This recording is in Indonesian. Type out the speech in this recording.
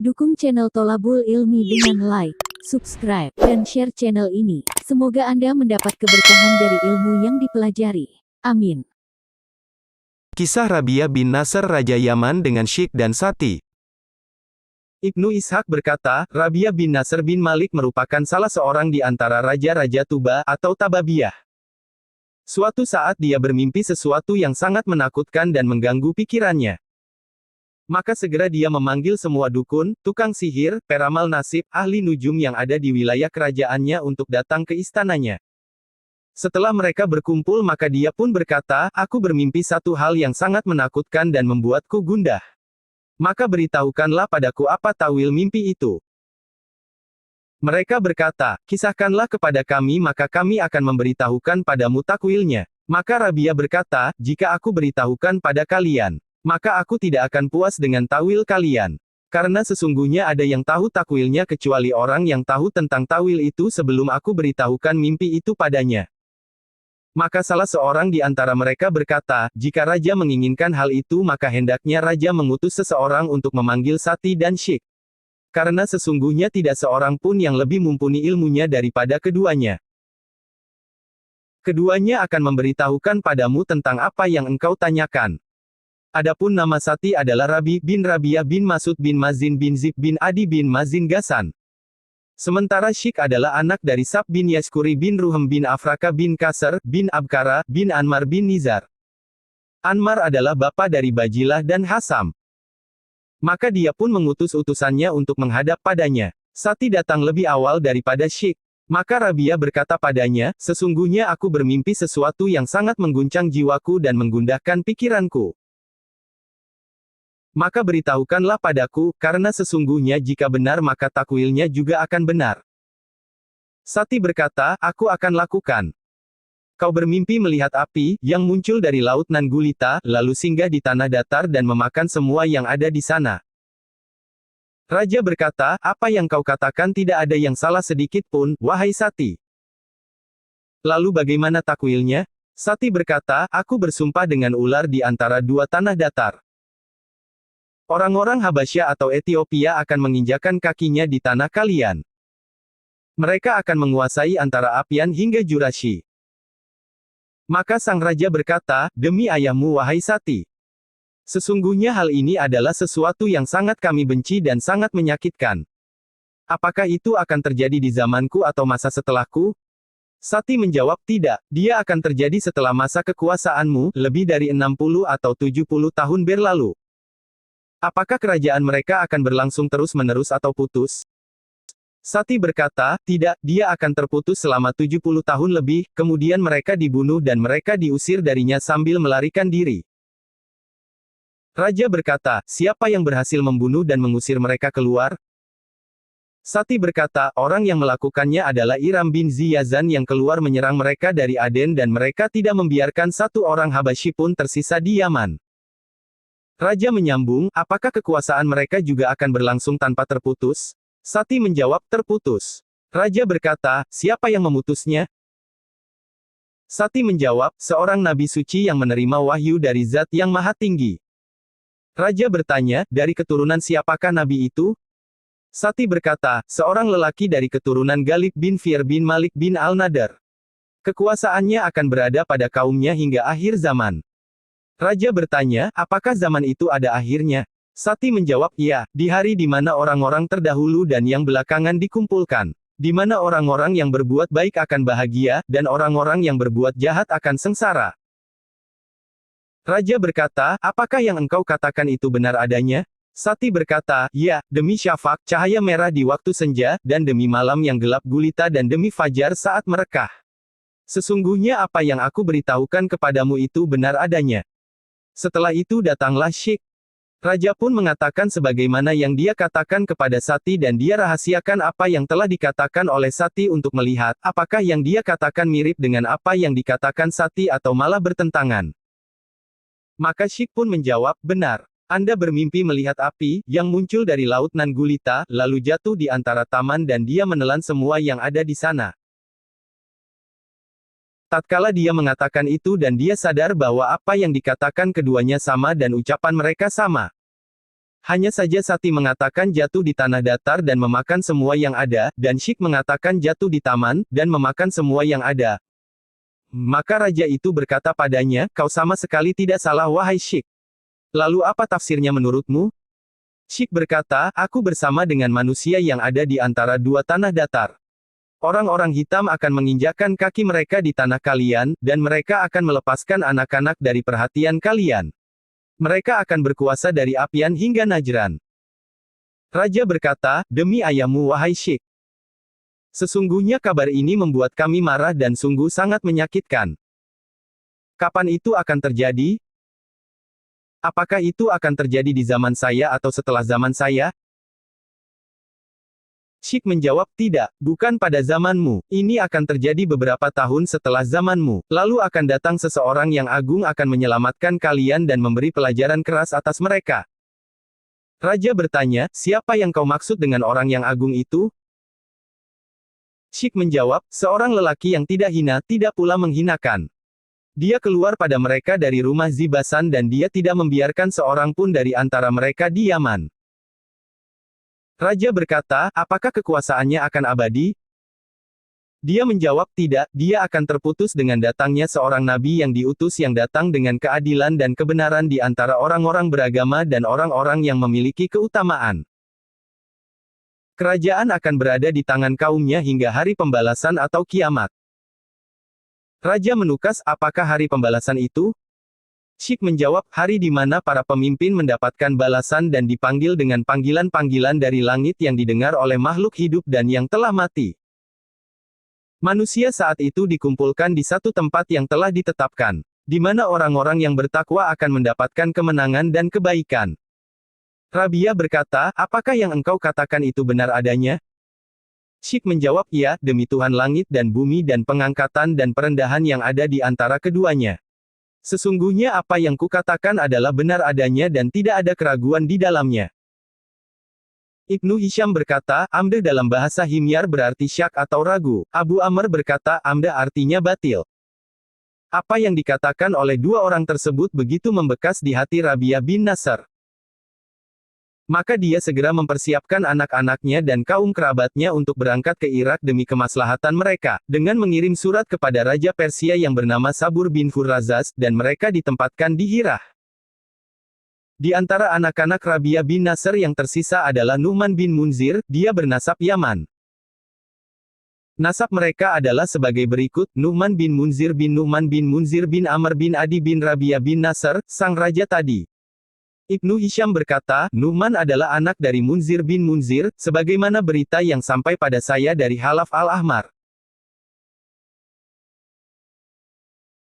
Dukung channel Tholabul Ilmi dengan like, subscribe, dan share channel ini. Semoga Anda mendapat keberkahan dari ilmu yang dipelajari. Amin. Kisah Rabi'ah bin Nasr Raja Yaman dengan Syikh dan Sati. Ibnu Ishaq berkata, Rabi'ah bin Nasr bin Malik merupakan salah seorang di antara raja-raja Tuba atau Tababiyah. Suatu saat dia bermimpi sesuatu yang sangat menakutkan dan mengganggu pikirannya. Maka segera dia memanggil semua dukun, tukang sihir, peramal nasib, ahli nujum yang ada di wilayah kerajaannya untuk datang ke istananya. Setelah mereka berkumpul maka dia pun berkata, aku bermimpi satu hal yang sangat menakutkan dan membuatku gundah. Maka beritahukanlah padaku apa tawil mimpi itu. Mereka berkata, kisahkanlah kepada kami maka kami akan memberitahukan padamu takwilnya. Maka Rabi'ah berkata, jika aku beritahukan pada kalian, maka aku tidak akan puas dengan tawil kalian. Karena sesungguhnya ada yang tahu takwilnya kecuali orang yang tahu tentang tawil itu sebelum aku beritahukan mimpi itu padanya. Maka salah seorang di antara mereka berkata, jika raja menginginkan hal itu maka hendaknya raja mengutus seseorang untuk memanggil Sati dan Syikh. Karena sesungguhnya tidak seorang pun yang lebih mumpuni ilmunya daripada keduanya. Keduanya akan memberitahukan padamu tentang apa yang engkau tanyakan. Adapun nama Sati adalah Rabi' bin Rabi'ah bin Masud bin Mazin bin Zib bin Adi bin Mazin Gasan. Sementara Syikh adalah anak dari Sab bin Yashkuri bin Ruhem bin Afraka bin Kasr, bin Abkara, bin Anmar bin Nizar. Anmar adalah bapa dari Bajilah dan Hasam. Maka dia pun mengutus utusannya untuk menghadap padanya. Sati datang lebih awal daripada Syikh. Maka Rabi'ah berkata padanya, sesungguhnya aku bermimpi sesuatu yang sangat mengguncang jiwaku dan menggundahkan pikiranku. Maka beritahukanlah padaku, karena sesungguhnya jika benar maka takwilnya juga akan benar. Sati berkata, aku akan lakukan. Kau bermimpi melihat api, yang muncul dari laut Nan Gulita, lalu singgah di tanah datar dan memakan semua yang ada di sana. Raja berkata, apa yang kau katakan tidak ada yang salah sedikit pun, wahai Sati. Lalu bagaimana takwilnya? Sati berkata, aku bersumpah dengan ular di antara dua tanah datar. Orang-orang Habasyah atau Ethiopia akan menginjakan kakinya di tanah kalian. Mereka akan menguasai antara Apian hingga Jurashi. Maka sang raja berkata, demi ayahmu wahai Sati. Sesungguhnya hal ini adalah sesuatu yang sangat kami benci dan sangat menyakitkan. Apakah itu akan terjadi di zamanku atau masa setelahku? Sati menjawab, tidak, dia akan terjadi setelah masa kekuasaanmu, lebih dari 60 atau 70 tahun berlalu. Apakah kerajaan mereka akan berlangsung terus-menerus atau putus? Sati berkata, tidak, dia akan terputus selama 70 tahun lebih, kemudian mereka dibunuh dan mereka diusir darinya sambil melarikan diri. Raja berkata, siapa yang berhasil membunuh dan mengusir mereka keluar? Sati berkata, orang yang melakukannya adalah Iram bin Ziyazan yang keluar menyerang mereka dari Aden dan mereka tidak membiarkan satu orang Habasyi pun tersisa di Yaman. Raja menyambung, apakah kekuasaan mereka juga akan berlangsung tanpa terputus? Sati menjawab, terputus. Raja berkata, siapa yang memutusnya? Sati menjawab, seorang nabi suci yang menerima wahyu dari Zat yang Maha Tinggi. Raja bertanya, dari keturunan siapakah nabi itu? Sati berkata, seorang lelaki dari keturunan Galib bin Fir bin Malik bin Al-Nadar. Kekuasaannya akan berada pada kaumnya hingga akhir zaman. Raja bertanya, apakah zaman itu ada akhirnya? Sati menjawab, ya, di hari di mana orang-orang terdahulu dan yang belakangan dikumpulkan. Di mana orang-orang yang berbuat baik akan bahagia, dan orang-orang yang berbuat jahat akan sengsara. Raja berkata, apakah yang engkau katakan itu benar adanya? Sati berkata, ya, demi syafaq, cahaya merah di waktu senja, dan demi malam yang gelap gulita dan demi fajar saat merekah. Sesungguhnya apa yang aku beritahukan kepadamu itu benar adanya. Setelah itu datanglah Syikh. Raja pun mengatakan sebagaimana yang dia katakan kepada Sati dan dia rahasiakan apa yang telah dikatakan oleh Sati untuk melihat, apakah yang dia katakan mirip dengan apa yang dikatakan Sati atau malah bertentangan. Maka Syikh pun menjawab, benar. Anda bermimpi melihat api, yang muncul dari laut Nan Gulita, lalu jatuh di antara taman dan dia menelan semua yang ada di sana. Tatkala dia mengatakan itu dan dia sadar bahwa apa yang dikatakan keduanya sama dan ucapan mereka sama. Hanya saja Sati mengatakan jatuh di tanah datar dan memakan semua yang ada, dan Sheikh mengatakan jatuh di taman, dan memakan semua yang ada. Maka raja itu berkata padanya, kau sama sekali tidak salah wahai Sheikh. Lalu apa tafsirnya menurutmu? Sheikh berkata, aku bersama dengan manusia yang ada di antara dua tanah datar. Orang-orang hitam akan menginjakkan kaki mereka di tanah kalian, dan mereka akan melepaskan anak-anak dari perhatian kalian. Mereka akan berkuasa dari Apian hingga Najran. Raja berkata, demi ayahmu wahai Sheikh. Sesungguhnya kabar ini membuat kami marah dan sungguh sangat menyakitkan. Kapan itu akan terjadi? Apakah itu akan terjadi di zaman saya atau setelah zaman saya? Sheikh menjawab, tidak, bukan pada zamanmu. Ini akan terjadi beberapa tahun setelah zamanmu. Lalu akan datang seseorang yang agung akan menyelamatkan kalian dan memberi pelajaran keras atas mereka. Raja bertanya, siapa yang kau maksud dengan orang yang agung itu? Sheikh menjawab, seorang lelaki yang tidak hina, tidak pula menghinakan. Dia keluar pada mereka dari rumah Zibasan dan dia tidak membiarkan seorang pun dari antara mereka di Yaman. Raja berkata, apakah kekuasaannya akan abadi? Dia menjawab, tidak, dia akan terputus dengan datangnya seorang nabi yang diutus yang datang dengan keadilan dan kebenaran di antara orang-orang beragama dan orang-orang yang memiliki keutamaan. Kerajaan akan berada di tangan kaumnya hingga hari pembalasan atau kiamat. Raja menukas, apakah hari pembalasan itu? Sheikh menjawab, hari di mana para pemimpin mendapatkan balasan dan dipanggil dengan panggilan-panggilan dari langit yang didengar oleh makhluk hidup dan yang telah mati. Manusia saat itu dikumpulkan di satu tempat yang telah ditetapkan, di mana orang-orang yang bertakwa akan mendapatkan kemenangan dan kebaikan. Rabia berkata, apakah yang engkau katakan itu benar adanya? Sheikh menjawab, ya, demi Tuhan langit dan bumi dan pengangkatan dan perendahan yang ada di antara keduanya. Sesungguhnya apa yang kukatakan adalah benar adanya dan tidak ada keraguan di dalamnya. Ibnu Hisham berkata, amdah dalam bahasa Himyar berarti syak atau ragu. Abu Amr berkata, amdah artinya batil. Apa yang dikatakan oleh dua orang tersebut begitu membekas di hati Rabi'ah bin Nasr. Maka dia segera mempersiapkan anak-anaknya dan kaum kerabatnya untuk berangkat ke Irak demi kemaslahatan mereka, dengan mengirim surat kepada Raja Persia yang bernama Sabur bin Furrazaz, dan mereka ditempatkan di Hirah. Di antara anak-anak Rabi'ah bin Nasr yang tersisa adalah Nu'man bin Munzir, dia bernasab Yaman. Nasab mereka adalah sebagai berikut, Nu'man bin Munzir bin Nu'man bin Munzir bin Amr bin Adi bin Rabi'ah bin Nasr, sang raja tadi. Ibnu Hisham berkata, Nu'man adalah anak dari Munzir bin Munzir, sebagaimana berita yang sampai pada saya dari Halaf al-Ahmar.